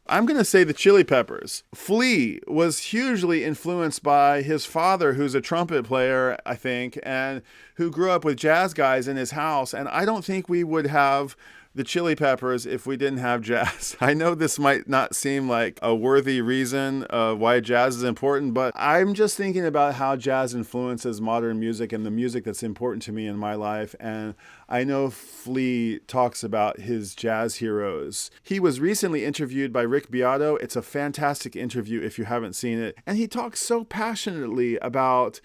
I'm going to say the Chili Peppers. Flea was hugely influenced by his father, who's a trumpet player, I think, and who grew up with jazz guys in his house. And I don't think we would have the Chili Peppers if we didn't have jazz. I know this might not seem like a worthy reason why jazz is important, but I'm just thinking about how jazz influences modern music and the music that's important to me in my life. And I know Flea talks about his jazz heroes. He was recently interviewed by Rick Beato. It's a fantastic interview if you haven't seen it. And he talks so passionately about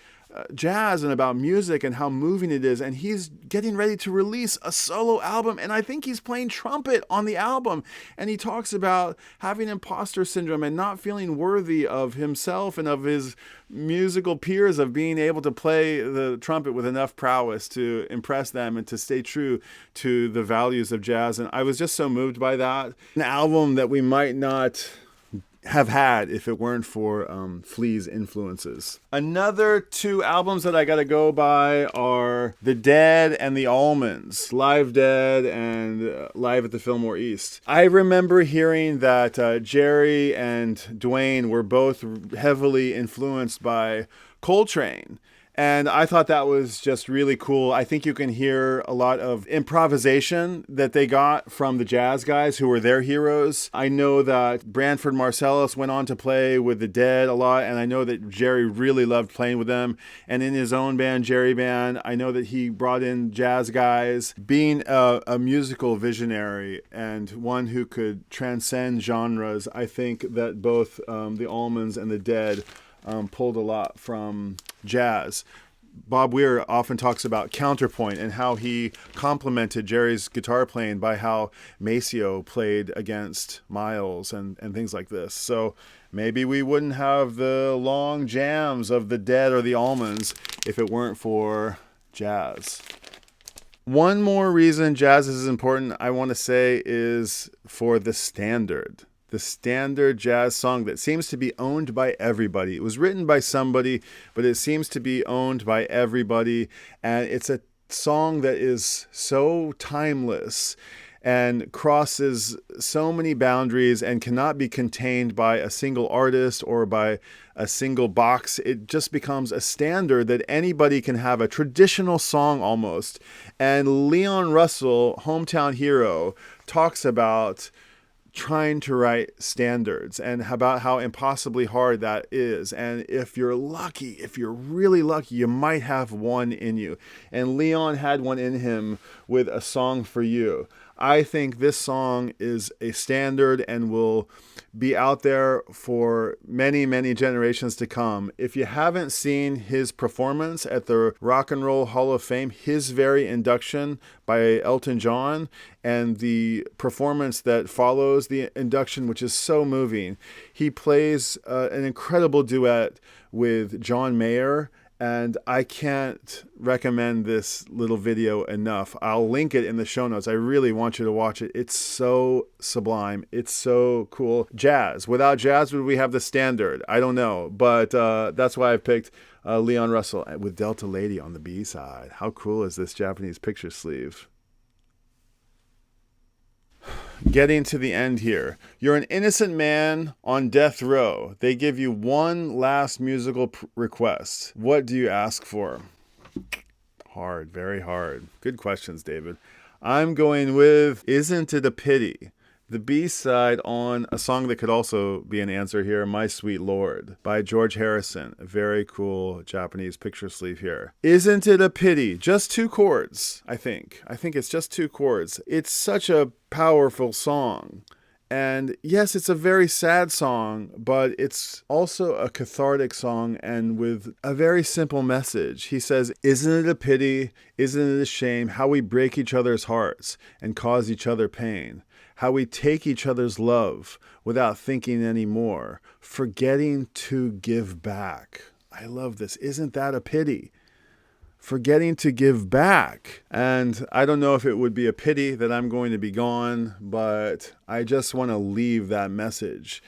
jazz and about music and how moving it is, and he's getting ready to release a solo album, and I think he's playing trumpet on the album, and he talks about having imposter syndrome and not feeling worthy of himself and of his musical peers of being able to play the trumpet with enough prowess to impress them and to stay true to the values of jazz. And I was just so moved by that. An album that we might not have had if it weren't for Flea's influences. Another 2 albums that I gotta go by are The Dead and The Almonds, Live Dead and Live at the Fillmore East. I remember hearing that Jerry and Dwayne were both heavily influenced by Coltrane. And I thought that was just really cool. I think you can hear a lot of improvisation that they got from the jazz guys who were their heroes. I know that Branford Marsalis went on to play with the Dead a lot, and I know that Jerry really loved playing with them. And in his own band, Jerry Band, I know that he brought in jazz guys. Being a musical visionary and one who could transcend genres, I think that both the Almonds and the Dead pulled a lot from jazz. Bob Weir often talks about counterpoint and how he complemented Jerry's guitar playing by how Maceo played against Miles and things like this. So maybe we wouldn't have the long jams of the Dead or the Almonds if it weren't for jazz. One more reason jazz is important, I want to say, is for the standard. The standard jazz song that seems to be owned by everybody. It was written by somebody, but it seems to be owned by everybody. And it's a song that is so timeless and crosses so many boundaries and cannot be contained by a single artist or by a single box. It just becomes a standard that anybody can have, a traditional song almost. And Leon Russell, Hometown Hero, talks about trying to write standards and about how impossibly hard that is. And if you're lucky, if you're really lucky, you might have one in you. And Leon had one in him with A Song for You. I think this song is a standard and will be out there for many, many generations to come. If you haven't seen his performance at the Rock and Roll Hall of Fame, his very induction by Elton John, and the performance that follows the induction, which is so moving, he plays an incredible duet with John Mayer. And I can't recommend this little video enough. I'll link it in the show notes. I really want you to watch it. It's so sublime. It's so cool. Jazz. Without jazz, would we have the standard? I don't know. But that's why I picked Leon Russell with Delta Lady on the B side. How cool is this Japanese picture sleeve? Getting to the end here. You're an innocent man on death row. They give you one last musical request. What do you ask for? Hard, very hard. Good questions, David. I'm going with Isn't It a Pity? The B-side on a song that could also be an answer here, My Sweet Lord, by George Harrison. A very cool Japanese picture sleeve here. Isn't It a Pity? Just 2 chords, I think. I think it's just 2 chords. It's such a powerful song. And yes, it's a very sad song, but it's also a cathartic song and with a very simple message. He says, isn't it a pity? Isn't it a shame how we break each other's hearts and cause each other pain? How we take each other's love without thinking anymore, forgetting to give back. I love this. Isn't that a pity? Forgetting to give back. And I don't know if it would be a pity that I'm going to be gone, but I just want to leave that message.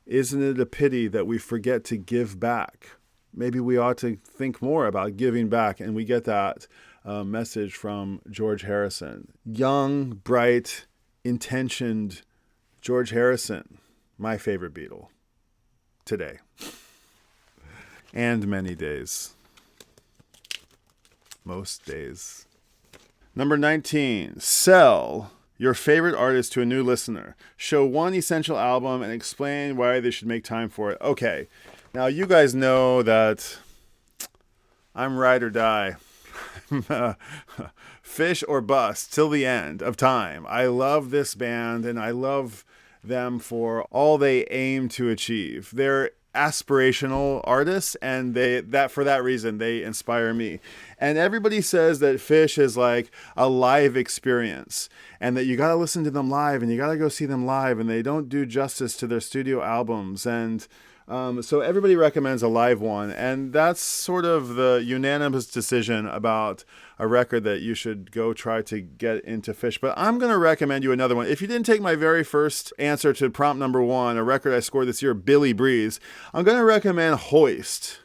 Isn't it a pity that we forget to give back? Maybe we ought to think more about giving back, and we get that message from George Harrison. Young, bright, intentioned George Harrison, my favorite Beatle today and many days, most days. Number 19, sell your favorite artist to a new listener. Show one essential album and explain why they should make time for it. Okay, now you guys know that I'm ride or die. Fish or bust till the end of time. I love this band and I love them for all they aim to achieve. They're aspirational artists, and for that reason they inspire me. And everybody says that Fish is like a live experience and that you got to listen to them live and you got to go see them live, and they don't do justice to their studio albums. And so everybody recommends a live one, and that's sort of the unanimous decision about a record that you should go try to get into Fish. But I'm going to recommend you another one. If you didn't take my very first answer to prompt number 1, a record I scored this year, Billy Breeze, I'm going to recommend Hoist.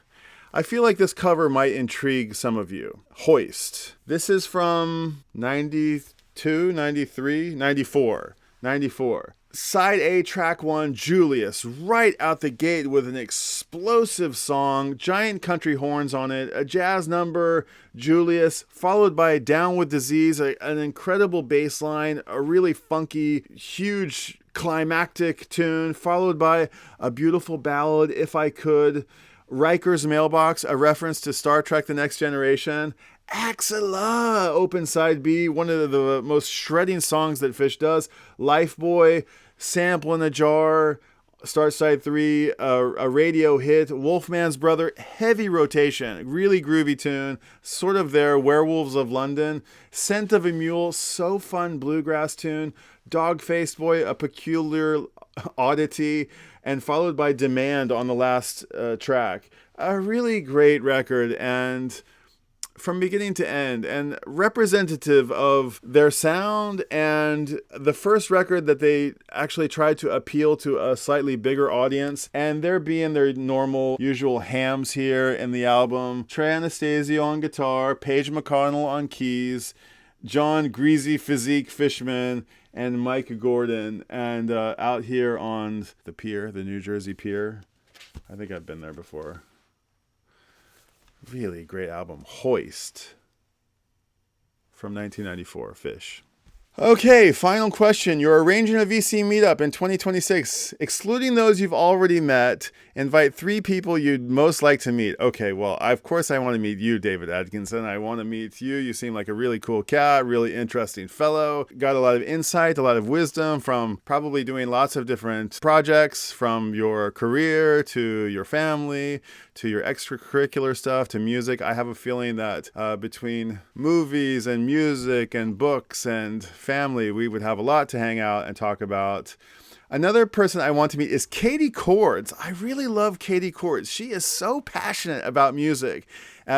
I feel like this cover might intrigue some of you. Hoist. This is from 92, 93, 94. 94. Side A, track 1, Julius, right out the gate with an explosive song, giant country horns on it, a jazz number, Julius, followed by Down with Disease, an incredible bass line, a really funky, huge climactic tune, followed by a beautiful ballad, If I Could, Riker's Mailbox, a reference to Star Trek The Next Generation, Axela, open side B, one of the most shredding songs that Fish does, Lifeboy, Sample in a Jar, start side 3, a radio hit, Wolfman's Brother, heavy rotation, really groovy tune, sort of their Werewolves of London, Scent of a Mule, so fun bluegrass tune, Dog-Faced Boy, a peculiar oddity, and followed by Demand on the last track. A really great record, and from beginning to end, and representative of their sound, and the first record that they actually tried to appeal to a slightly bigger audience, and there being their normal usual hams here in the album. Trey Anastasio on guitar, Paige McConnell on keys, John Greasy Physique Fishman, and Mike Gordon, and out here on the pier, the New Jersey pier. I think I've been there before. Really great album. Hoist from 1994, Fish. Okay, final question. You're arranging a VC meetup in 2026. Excluding those you've already met, invite 3 people you'd most like to meet. Okay, well, of course I want to meet you, David Atkinson. I want to meet you. You seem like a really cool cat, really interesting fellow. Got a lot of insight, a lot of wisdom from probably doing lots of different projects, from your career to your family to your extracurricular stuff to music. I have a feeling that between movies and music and books and family, we would have a lot to hang out and talk about. Another person I want to meet is Katie Cords. I really love Katie Cords. She is so passionate about music.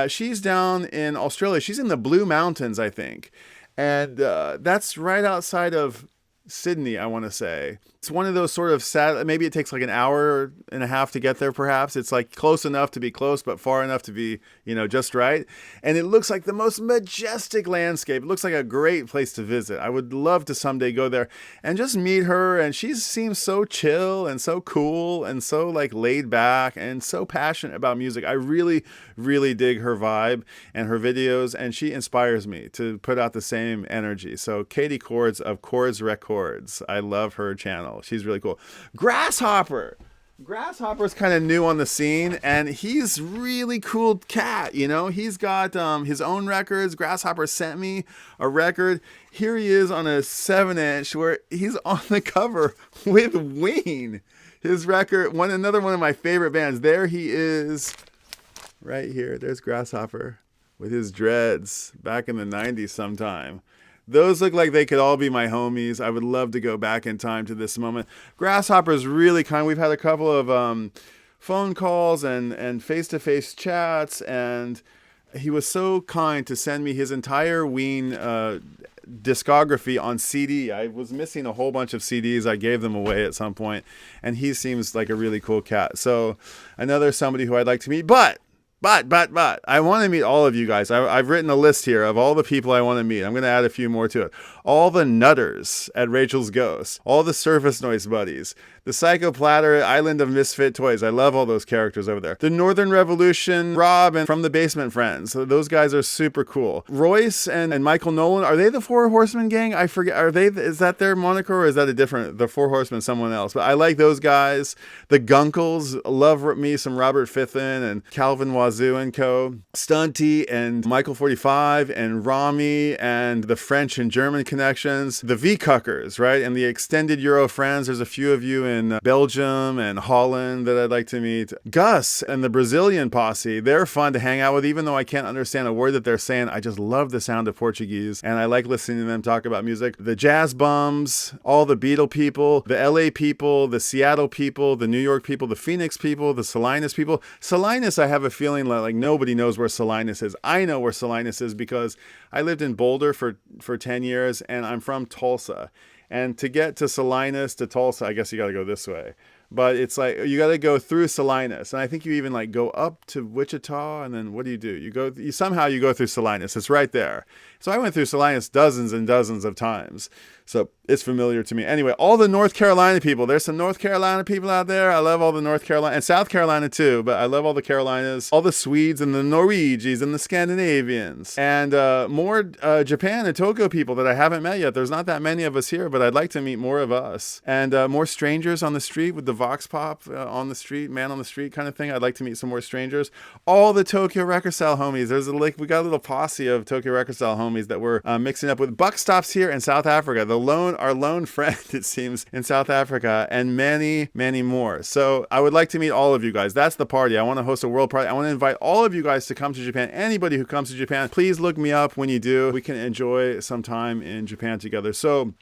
She's down in Australia. She's in the Blue Mountains, I think. And that's right outside of Sydney, I want to say. It's one of those sort of sad, maybe it takes like an hour and a half to get there, perhaps. It's like close enough to be close, but far enough to be, just right. And it looks like the most majestic landscape. It looks like a great place to visit. I would love to someday go there and just meet her. And she seems so chill and so cool and so like laid back and so passionate about music. I really, really dig her vibe and her videos. And she inspires me to put out the same energy. So Katie Cords of Cords Records. I love her channel. She's really cool. Grasshopper's kind of new on the scene, and he's really cool cat. He's got his own records. Grasshopper sent me a record. Here he is on a 7-inch where he's on the cover with Ween. His record, another one of my favorite bands. There he is, right here. There's Grasshopper with his dreads back in the 90s sometime. Those look like they could all be my homies. I would love to go back in time to this moment. Grasshopper's really kind. We've had a couple of phone calls and face-to-face chats, and he was so kind to send me his entire Ween discography on CD. I was missing a whole bunch of CDs. I gave them away at some point, and he seems like a really cool cat. So another somebody who I'd like to meet, But I want to meet all of you guys. I've written a list here of all the people I want to meet. I'm going to add a few more to it. All the Nutters at Rachel's Ghost. All the Surface Noise buddies. The Psycho Platter Island of Misfit Toys. I love all those characters over there. The Northern Revolution, Rob, and From the Basement Friends. So those guys are super cool. Royce and Michael Nolan. Are they the Four Horsemen gang? I forget. Is that their moniker, or is that the Four Horsemen someone else? But I like those guys. The Gunkles. Love me some Robert Fithin and Calvin Wazoo and co. Stunty and Michael 45 and Rami and the French and German connections. The V-Cuckers, right? And the extended Euro friends. There's a few of you in Belgium and Holland that I'd like to meet. Gus and the Brazilian posse. They're fun to hang out with, even though I can't understand a word that they're saying. I just love the sound of Portuguese, and I like listening to them talk about music. The Jazz Bums, all the Beatle people, the LA people, the Seattle people, the New York people, the Phoenix people, the Salinas people. Salinas, I have a feeling like nobody knows where Salinas is. I know where Salinas is because I lived in Boulder for 10 years, and I'm from Tulsa. And to get to Salinas to Tulsa, I guess you got to go this way. But it's like you got to go through Salinas, and I think you even like go up to Wichita, and then what do? You somehow you go through Salinas. It's right there. So I went through Salinas dozens and dozens of times. So it's familiar to me. Anyway, all the North Carolina people. There's some North Carolina people out there. I love all the North Carolina and South Carolina too, but I love all the Carolinas, all the Swedes and the Norwegians and the Scandinavians, and more Japan and Tokyo people that I haven't met yet. There's not that many of us here, but I'd like to meet more of us, and more strangers on the street with the Vox Pop on the street, man on the street kind of thing. I'd like to meet some more strangers. All the Tokyo Record Style homies. We got a little posse of Tokyo Record Style homies that we're mixing up with. Buck Stops here in South Africa. Our lone friend, it seems, in South Africa, and many, many more. So I would like to meet all of you guys. That's the party. I want to host a world party. I want to invite all of you guys to come to Japan. Anybody who comes to Japan, please look me up when you do. We can enjoy some time in Japan together. So,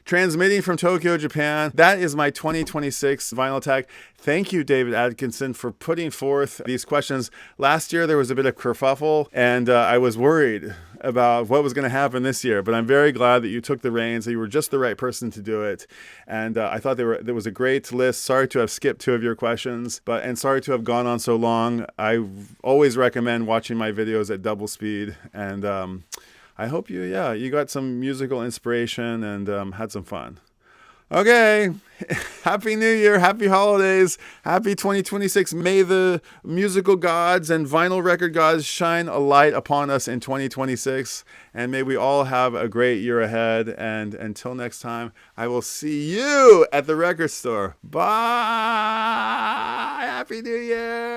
transmitting from Tokyo, Japan. That is my 2026 vinyl tag. Thank you, David Atkinson, for putting forth these questions. Last year, there was a bit of kerfuffle, and I was worried about what was going to happen this year, but I'm very glad that you took the reins, that you were just the right person to do it. And I thought there was a great list. Sorry to have skipped 2 of your questions, and sorry to have gone on so long. I always recommend watching my videos at double speed, and I hope you got some musical inspiration and had some fun. Okay. Happy New Year. Happy holidays. Happy 2026. May the musical gods and vinyl record gods shine a light upon us in 2026. And may we all have a great year ahead. And until next time, I will see you at the record store. Bye. Happy New Year.